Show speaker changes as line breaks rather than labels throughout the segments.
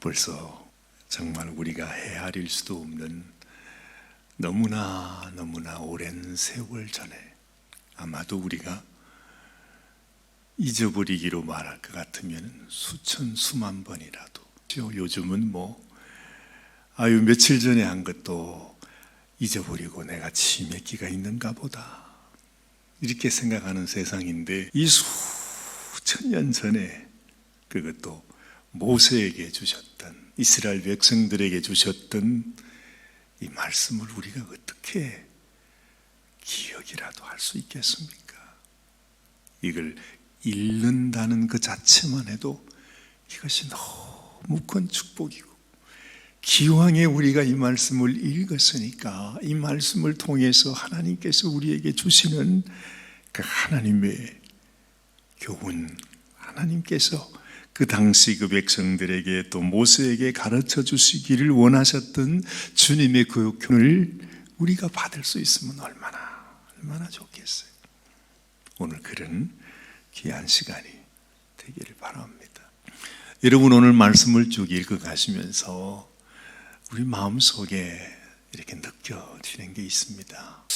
벌써 정말 우리가 헤아릴 수도 없는 너무나 오랜 세월 전에 아마도 우리가 잊어버리기로 말할 것 같으면 수천 수만 번이라도, 요즘은 며칠 전에 한 것도 잊어버리고 내가 치맥기가 있는가 보다 이렇게 생각하는 세상인데, 이 수천 년 전에 그것도 모세에게 주셨던, 이스라엘 백성들에게 주셨던 이 말씀을 우리가 어떻게 기억이라도 할 수 있겠습니까? 이걸 읽는다는 그 자체만 해도 이것이 너무 큰 축복이고, 기왕에 우리가 이 말씀을 읽었으니까 이 말씀을 통해서 하나님께서 우리에게 주시는 그 하나님의 교훈, 하나님께서 그 당시 그 백성들에게 또 모세에게 가르쳐 주시기를 원하셨던 주님의 그 교훈을 우리가 받을 수 있으면 얼마나 좋겠어요. 오늘 그런 귀한 시간이 되기를 바랍니다. 여러분, 오늘 말씀을 쭉 읽어가시면서 우리 마음속에 이렇게 느껴지는 게 있습니다.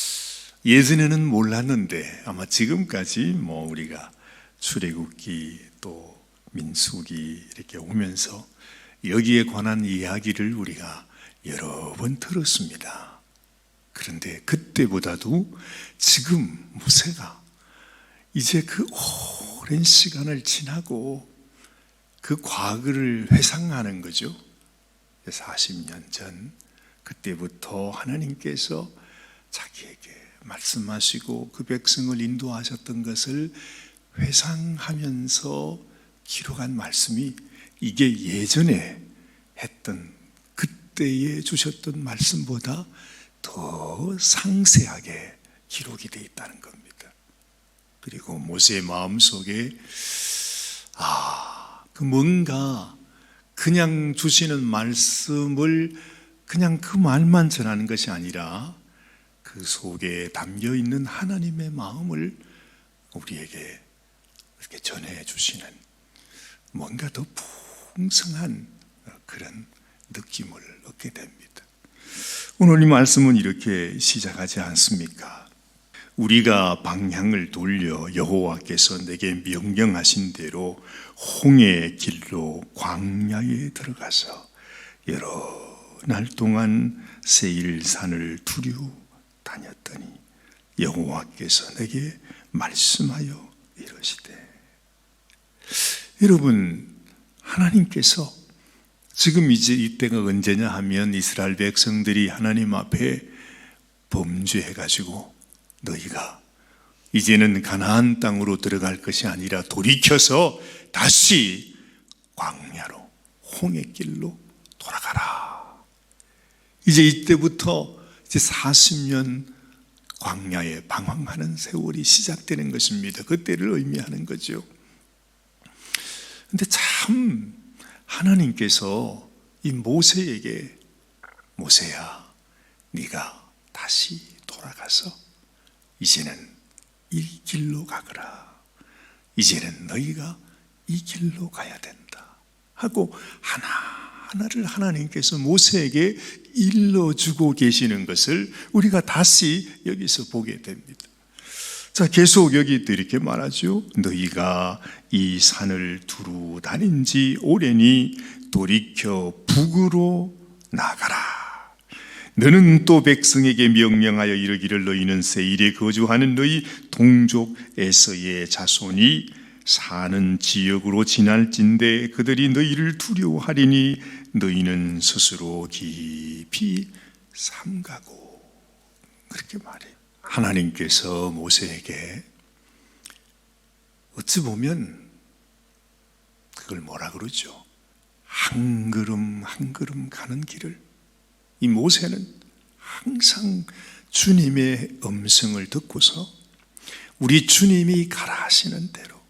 예전에는 몰랐는데 아마 지금까지 우리가 출애굽기 또 민수기 이렇게 오면서 여기에 관한 이야기를 우리가 여러 번 들었습니다. 그런데 그때보다도 지금 모세가 이제 그 오랜 시간을 지나고 그 과거를 회상하는 거죠. 40년 전 그때부터 하나님께서 자기에게 말씀하시고 그 백성을 인도하셨던 것을 회상하면서 기록한 말씀이, 이게 예전에 했던 그때에 주셨던 말씀보다 더 상세하게 기록이 되어 있다는 겁니다. 그리고 모세의 마음속에 뭔가 그냥 주시는 말씀을 그냥 그 말만 전하는 것이 아니라 그 속에 담겨 있는 하나님의 마음을 우리에게 이렇게 전해 주시는 뭔가 더 풍성한 그런 느낌을 얻게 됩니다. 오늘 이 말씀은 이렇게 시작하지 않습니까? 우리가 방향을 돌려 여호와께서 내게 명령하신 대로 홍해의 길로 광야에 들어가서 여러 날 동안 세일산을 두루 다녔더니 여호와께서 내게 말씀하여 이르시되. 여러분, 하나님께서 지금 이제 이때가 언제냐 하면 이스라엘 백성들이 하나님 앞에 범죄해가지고 너희가 이제는 가나안 땅으로 들어갈 것이 아니라 돌이켜서 다시 광야로 홍해길로 돌아가라. 이제 이때부터 이제 40년 광야에 방황하는 세월이 시작되는 것입니다. 그때를 의미하는 거죠. 근데 참 하나님께서 이 모세에게, 모세야, 네가 다시 돌아가서 이제는 이 길로 가거라. 이제는 너희가 이 길로 가야 된다 하고 하나하나를 하나님께서 모세에게 일러주고 계시는 것을 우리가 다시 여기서 보게 됩니다. 자, 계속 여기 또 이렇게 말하죠. 너희가 이 산을 두루 다닌 지 오래니 돌이켜 북으로 나가라. 너는 또 백성에게 명령하여 이르기를 너희는 세일에 거주하는 너희 동족 에서의 자손이 사는 지역으로 지날진대 그들이 너희를 두려워하리니 너희는 스스로 깊이 삼가고. 그렇게 말해요. 하나님께서 모세에게 어찌 보면 그걸 뭐라 그러죠? 한 걸음 한 걸음 가는 길을, 이 모세는 항상 주님의 음성을 듣고서 우리 주님이 가라 하시는 대로,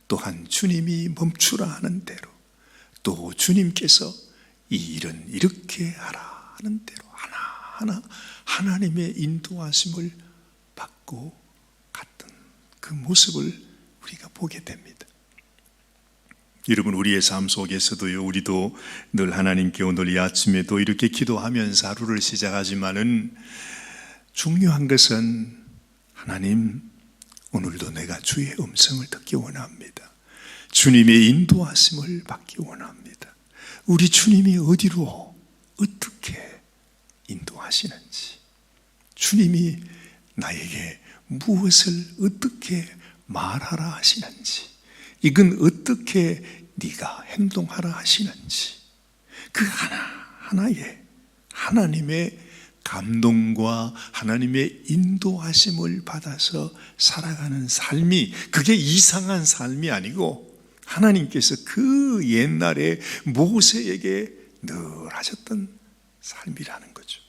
또한 주님이 멈추라 하는 대로, 또 주님께서 이 일은 이렇게 하라 하는 대로 하나하나 하나님의 인도하심을 받고 갔던 그 모습을 우리가 보게 됩니다. 여러분, 우리의 삶 속에서도요, 우리도 늘 하나님께 오늘 이 아침에도 이렇게 기도하면서 하루를 시작하지만은 중요한 것은 하나님, 오늘도 내가 주의 음성을 듣기 원합니다. 주님의 인도하심을 받기 원합니다. 우리 주님이 어디로 어떻게 인도하시는지, 주님이 나에게 무엇을 어떻게 말하라 하시는지, 이건 어떻게 네가 행동하라 하시는지, 그 하나하나에 하나님의 감동과 하나님의 인도하심을 받아서 살아가는 삶이, 그게 이상한 삶이 아니고 하나님께서 그 옛날에 모세에게 늘 하셨던 삶이라는 거죠.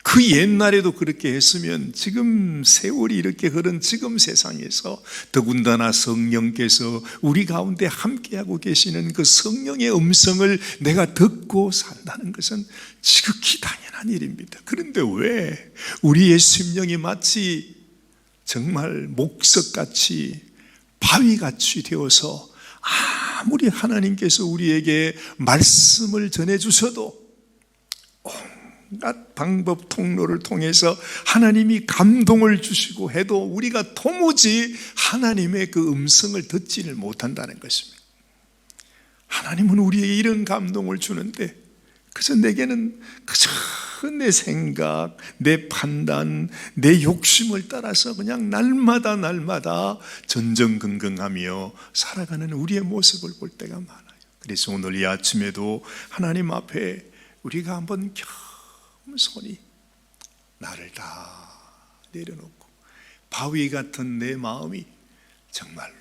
그 옛날에도 그렇게 했으면 지금 세월이 이렇게 흐른 지금 세상에서 더군다나 성령께서 우리 가운데 함께하고 계시는 그 성령의 음성을 내가 듣고 산다는 것은 지극히 당연한 일입니다. 그런데 왜 우리의 심령이 마치 정말 목석같이 바위같이 되어서 아무리 하나님께서 우리에게 말씀을 전해주셔도 온갖 방법 통로를 통해서 하나님이 감동을 주시고 해도 우리가 도무지 하나님의 그 음성을 듣지를 못한다는 것입니다. 하나님은 우리에게 이런 감동을 주는데 그저 내게는 그저 내 생각, 내 판단, 내 욕심을 따라서 그냥 날마다 전전긍긍하며 살아가는 우리의 모습을 볼 때가 많아요. 그래서 오늘 이 아침에도 하나님 앞에 우리가 한번 겸손히 나를 다 내려놓고 바위 같은 내 마음이 정말로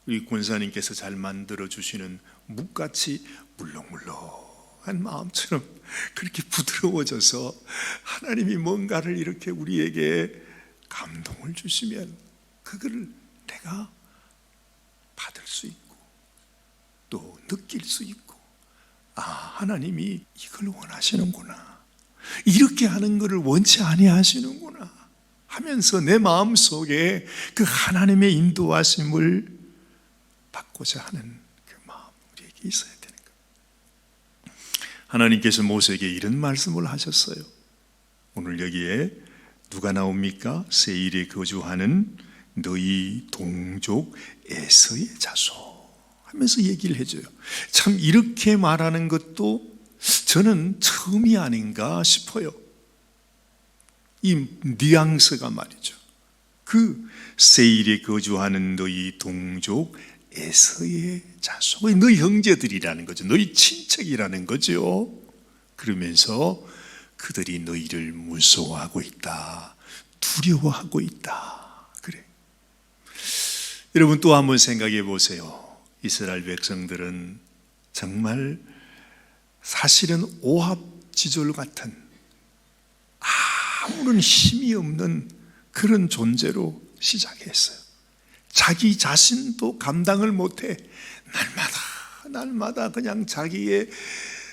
우리 권사님께서 잘 만들어 주시는 묵같이 물렁물렁한 마음처럼 그렇게 부드러워져서 하나님이 뭔가를 이렇게 우리에게 감동을 주시면 그거를 내가 받을 수 있고 또 느낄 수 있고, 하나님이 이걸 원하시는구나, 이렇게 하는 것을 원치 아니하시는구나 하면서 내 마음속에 그 하나님의 인도하심을 받고자 하는 그 마음 우리에게 있어야 되는 거예요. 하나님께서 모세에게 이런 말씀을 하셨어요. 오늘 여기에 누가 나옵니까? 세일에 거주하는 너희 동족 에서의 자손 하면서 얘기를 해줘요. 참 이렇게 말하는 것도 저는 처음이 아닌가 싶어요. 이 뉘앙스가 말이죠. 그 세일에 거주하는 너희 동족 에서의 자손, 너희 형제들이라는 거죠. 너희 친척이라는 거죠. 그러면서 그들이 너희를 무서워하고 있다, 두려워하고 있다. 그래. 여러분 또 한번 생각해 보세요. 이스라엘 백성들은 정말 사실은 오합지졸 같은 아무런 힘이 없는 그런 존재로 시작했어요. 자기 자신도 감당을 못해 날마다 그냥 자기의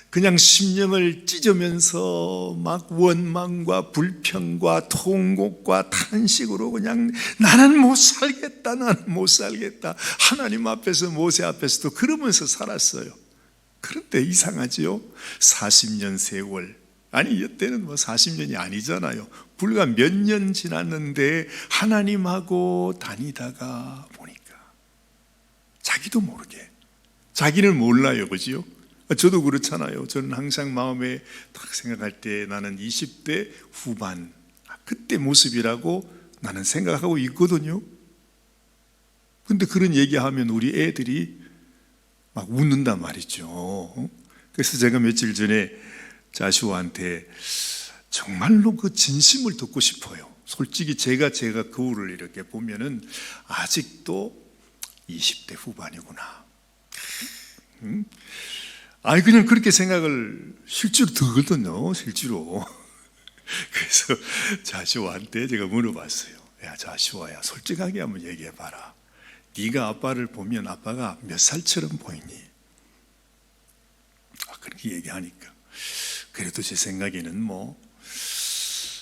그냥 심령을 찢으면서 막 원망과 불평과 통곡과 탄식으로 그냥 나는 못 살겠다. 하나님 앞에서 모세 앞에서도 그러면서 살았어요. 그런데 이상하지요? 40년 세월, 아니 이때는 40년이 아니잖아요. 불과 몇 년 지났는데 하나님하고 다니다가 보니까 자기도 모르게, 자기는 몰라요, 그죠? 저도 그렇잖아요. 저는 항상 마음에 딱 생각할 때 나는 20대 후반, 그때 모습이라고 나는 생각하고 있거든요. 근데 그런 얘기하면 우리 애들이 막 웃는단 말이죠. 그래서 제가 며칠 전에 자슈아한테 정말로 그 진심을 듣고 싶어요. 솔직히 제가 거울을 이렇게 보면은 아직도 20대 후반이구나. 아니 그냥 그렇게 생각을 실제로 들거든요. 실제로. 그래서 자슈아한테 제가 물어봤어요. 야 자슈아야, 솔직하게 한번 얘기해봐라. 네가 아빠를 보면 아빠가 몇 살처럼 보이니? 그렇게 얘기하니까 그래도 제 생각에는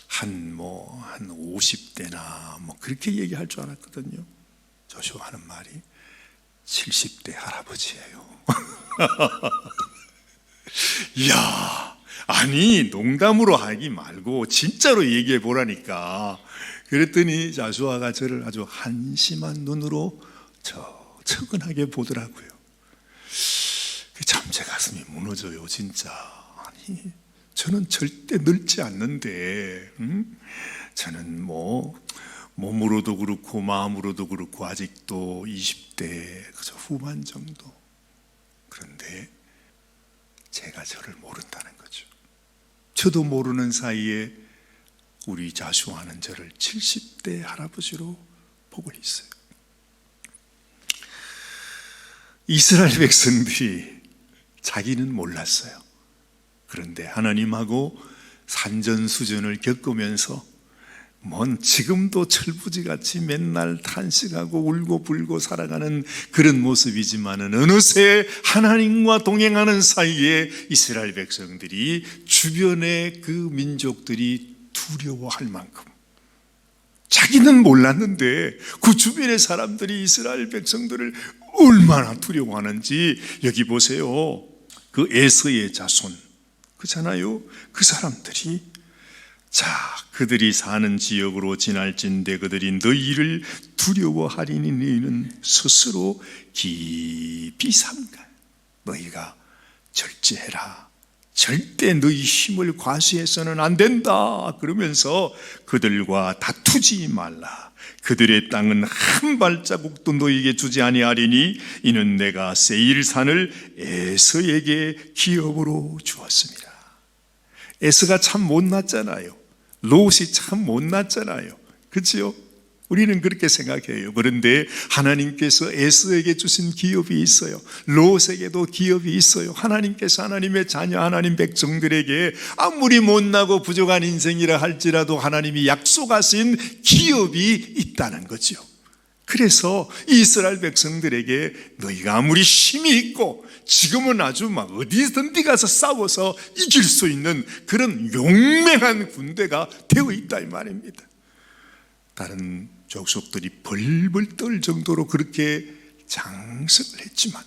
한 50대나 그렇게 얘기할 줄 알았거든요. 조슈아 하는 말이 70대 할아버지예요. 이야, 아니 농담으로 하기 말고 진짜로 얘기해 보라니까. 그랬더니 자수아가 저를 아주 한심한 눈으로 처근하게 보더라고요. 참 제 가슴이 무너져요, 진짜. 아니, 저는 절대 늙지 않는데, 저는 몸으로도 그렇고 마음으로도 그렇고 아직도 20대 그저 후반 정도. 그런데 제가 저를 모른다는 거죠. 저도 모르는 사이에 우리 자수하는 저를 70대 할아버지로 보고 있어요. 이스라엘 백성들이 자기는 몰랐어요. 그런데 하나님하고 산전수전을 겪으면서 지금도 철부지같이 맨날 탄식하고 울고 불고 살아가는 그런 모습이지만은 어느새 하나님과 동행하는 사이에 이스라엘 백성들이 주변의 그 민족들이 두려워할 만큼, 자기는 몰랐는데 그 주변의 사람들이 이스라엘 백성들을 얼마나 두려워하는지 여기 보세요. 그 에서의 자손 그잖아요. 그 사람들이 그들이 사는 지역으로 지날진대 그들이 너희를 두려워하리니 너희는 스스로 깊이 삼가. 너희가 절제해라. 절대 너희 힘을 과시해서는 안 된다. 그러면서 그들과 다투지 말라. 그들의 땅은 한 발자국도 너희에게 주지 아니하리니 이는 내가 세일산을 에서에게 기업으로 주었습니다. 에서가 참 못났잖아요. 롯이 참 못났잖아요. 그렇죠? 우리는 그렇게 생각해요. 그런데 하나님께서 에서에게 주신 기업이 있어요. 롯에게도 기업이 있어요. 하나님께서 하나님의 자녀, 하나님 백성들에게 아무리 못나고 부족한 인생이라 할지라도 하나님이 약속하신 기업이 있다는 거죠. 그래서 이스라엘 백성들에게 너희가 아무리 힘이 있고 지금은 아주 어디든지 가서 싸워서 이길 수 있는 그런 용맹한 군대가 되어 있다 이 말입니다. 다른 족속들이 벌벌 떨 정도로 그렇게 장성을 했지만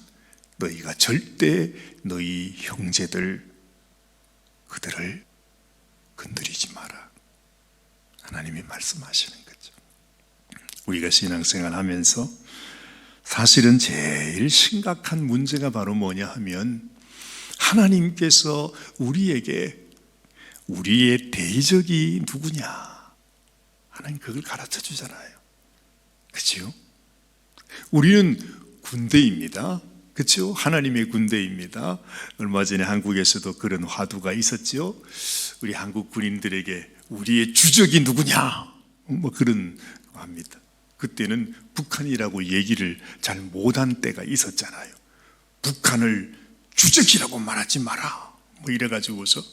너희가 절대 너희 형제들 그들을 건드리지 마라. 하나님이 말씀하시는 거죠. 우리가 신앙생활 하면서 사실은 제일 심각한 문제가 바로 뭐냐 하면 하나님께서 우리에게 우리의 대적이 누구냐 하나님 그걸 가르쳐 주잖아요. 그렇죠? 우리는 군대입니다. 그렇죠? 하나님의 군대입니다. 얼마 전에 한국에서도 그런 화두가 있었죠. 우리 한국 군인들에게 우리의 주적이 누구냐 그런 거 합니다. 그때는 북한이라고 얘기를 잘 못한 때가 있었잖아요. 북한을 주적이라고 말하지 마라 이래가지고서.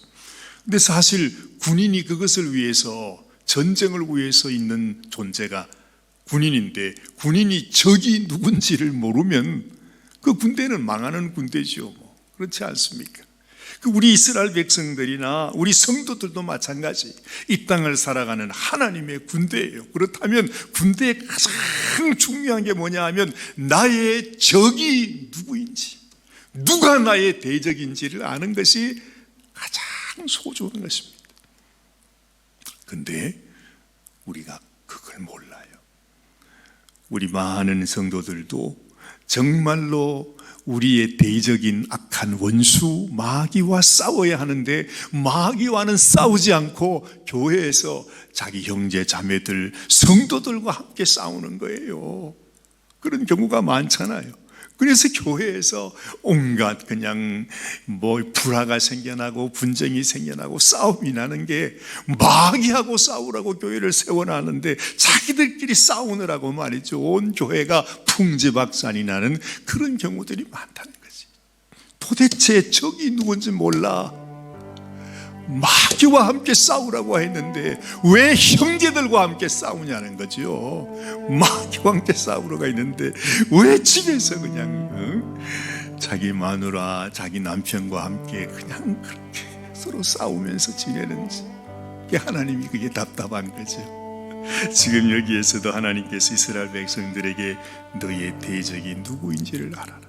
근데 사실 군인이 그것을 위해서 전쟁을 위해서 있는 존재가 군인인데 군인이 적이 누군지를 모르면 그 군대는 망하는 군대죠. 그렇지 않습니까? 우리 이스라엘 백성들이나 우리 성도들도 마찬가지. 이 땅을 살아가는 하나님의 군대예요. 그렇다면 군대의 가장 중요한 게 뭐냐 하면 나의 적이 누구인지, 누가 나의 대적인지를 아는 것이 가장 소중한 것입니다. 근데 우리가 그걸 몰라요. 우리 많은 성도들도 정말로 우리의 대적인 악한 원수 마귀와 싸워야 하는데 마귀와는 싸우지 않고 교회에서 자기 형제 자매들 성도들과 함께 싸우는 거예요. 그런 경우가 많잖아요. 그래서 교회에서 온갖 그냥 불화가 생겨나고 분쟁이 생겨나고 싸움이 나는 게 마귀하고 싸우라고 교회를 세워놨는데 자기들끼리 싸우느라고 말이죠. 온 교회가 풍지박산이 나는 그런 경우들이 많다는 거지. 도대체 적이 누군지 몰라. 마귀와 함께 싸우라고 했는데 왜 형제들과 함께 싸우냐는 거죠. 마귀와 함께 싸우러가 있는데 왜 집에서 그냥 자기 마누라, 자기 남편과 함께 그냥 그렇게 서로 싸우면서 지내는지. 하나님이 그게 답답한 거죠. 지금 여기에서도 하나님께서 이스라엘 백성들에게 너희의 대적이 누구인지를 알아라.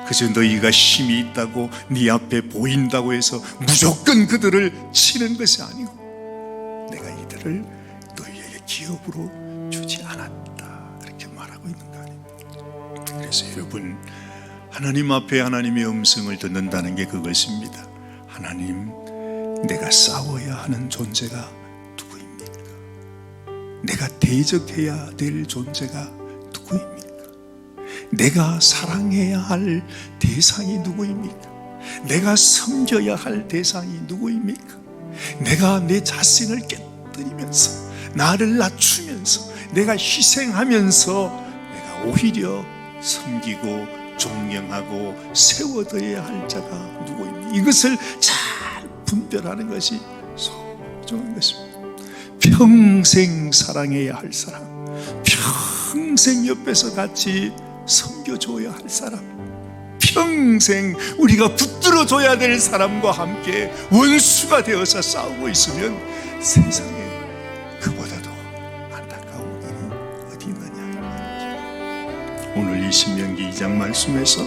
그저 너희가 힘이 있다고 네 앞에 보인다고 해서 무조건 그들을 치는 것이 아니고 내가 이들을 너희에게 기업으로 주지 않았다, 그렇게 말하고 있는 거 아닙니까? 그래서 여러분, 하나님 앞에 하나님의 음성을 듣는다는 게 그것입니다. 하나님, 내가 싸워야 하는 존재가 누구입니까? 내가 대적해야 될 존재가 누구입니까? 내가 사랑해야 할 대상이 누구입니까? 내가 섬겨야 할 대상이 누구입니까? 내가 내 자신을 깨뜨리면서 나를 낮추면서 내가 희생하면서 내가 오히려 섬기고 존경하고 세워둬야 할 자가 누구입니까? 이것을 잘 분별하는 것이 소중한 것입니다. 평생 사랑해야 할 사람, 평생 옆에서 같이 섬겨줘야 할 사람, 평생 우리가 붙들어줘야 될 사람과 함께 원수가 되어서 싸우고 있으면 세상에 그보다도 안타까운 일이 어디 있느냐. 오늘 이 신명기 2장 말씀에서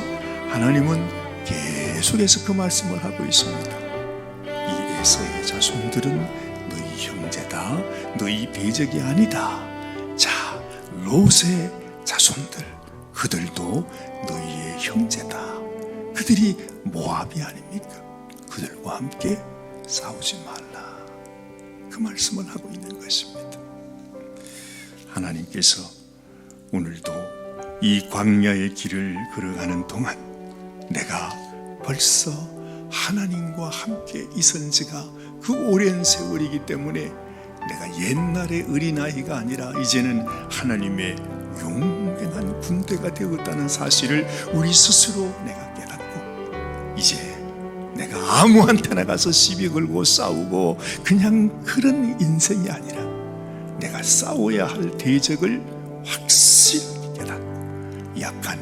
하나님은 계속해서 그 말씀을 하고 있습니다. 이 에서의 자손들은 너희 형제다, 너희 대적이 아니다. 자, 롯의 자손들, 그들도 너희의 형제다. 그들이 모압이 아닙니까? 그들과 함께 싸우지 말라. 그 말씀을 하고 있는 것입니다. 하나님께서 오늘도 이 광야의 길을 걸어가는 동안 내가 벌써 하나님과 함께 있은 지가 그 오랜 세월이기 때문에 내가 옛날의 어린아이가 아니라 이제는 하나님의 용맹한 군대가 되었다는 사실을 우리 스스로 내가 깨닫고, 이제 내가 아무한테나 가서 시비 걸고 싸우고 그냥 그런 인생이 아니라 내가 싸워야 할 대적을 확실히 깨닫고 약한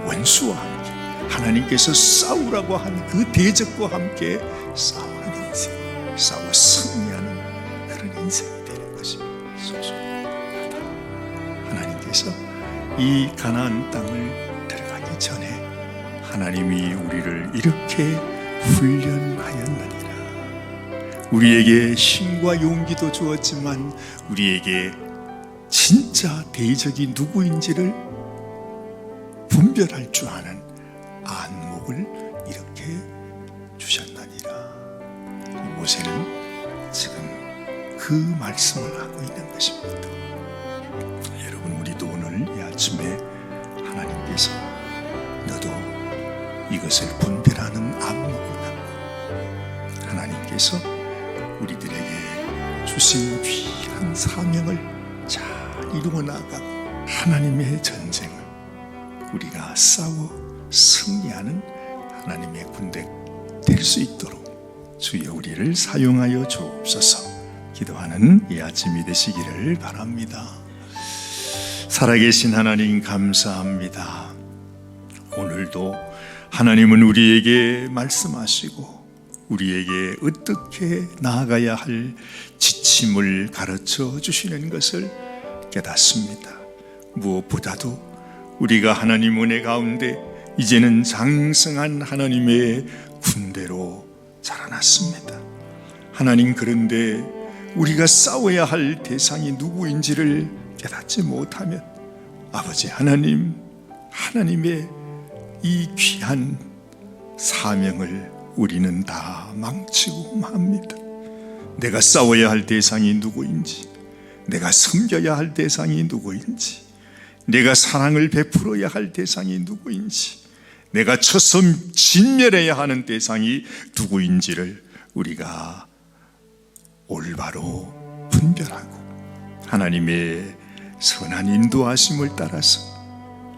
원수와 함께 하나님께서 싸우라고 한 그 대적과 함께 싸우는 인생, 싸워 승리하는 그런 인생이 되는 것이 소중하다. 하나님께서 이 가나안 땅을 들어가기 전에 하나님이 우리를 이렇게 훈련하였느니라. 우리에게 힘과 용기도 주었지만 우리에게 진짜 대적이 누구인지를 분별할 줄 아는 안목을 이렇게 주셨느니라. 모세는 지금 그 말씀을 하고 있는 것입니다. 여러분, 우리도 오늘 이 아침에 하나님께서 너도 이것을 분별하는 안목을 갖고 하나님께서 우리들에게 주신 귀한 사명을 잘 이루어 나가고 하나님의 전쟁을 우리가 싸워 승리하는 하나님의 군대 될 수 있도록 주여 우리를 사용하여 주옵소서. 기도하는 이 아침이 되시기를 바랍니다. 살아계신 하나님 감사합니다. 오늘도 하나님은 우리에게 말씀하시고 우리에게 어떻게 나아가야 할 지침을 가르쳐 주시는 것을 깨닫습니다. 무엇보다도 우리가 하나님 은혜 가운데 이제는 장성한 하나님의 군대로 자라났습니다. 하나님, 그런데 우리가 싸워야 할 대상이 누구인지를 깨닫지 못하면 아버지 하나님, 하나님의 이 귀한 사명을 우리는 다 망치고 맙니다. 내가 싸워야 할 대상이 누구인지, 내가 섬겨야 할 대상이 누구인지, 내가 사랑을 베풀어야 할 대상이 누구인지, 내가 쳐서 진멸해야 하는 대상이 누구인지를 우리가 올바로 분별하고 하나님의 선한 인도하심을 따라서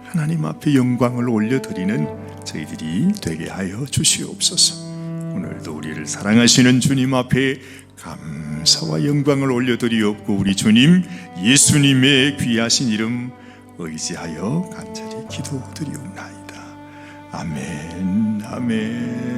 하나님 앞에 영광을 올려드리는 저희들이 되게 하여 주시옵소서. 오늘도 우리를 사랑하시는 주님 앞에 감사와 영광을 올려드리옵고 우리 주님 예수님의 귀하신 이름 의지하여 간절히 기도드리옵나이다. 아멘, 아멘.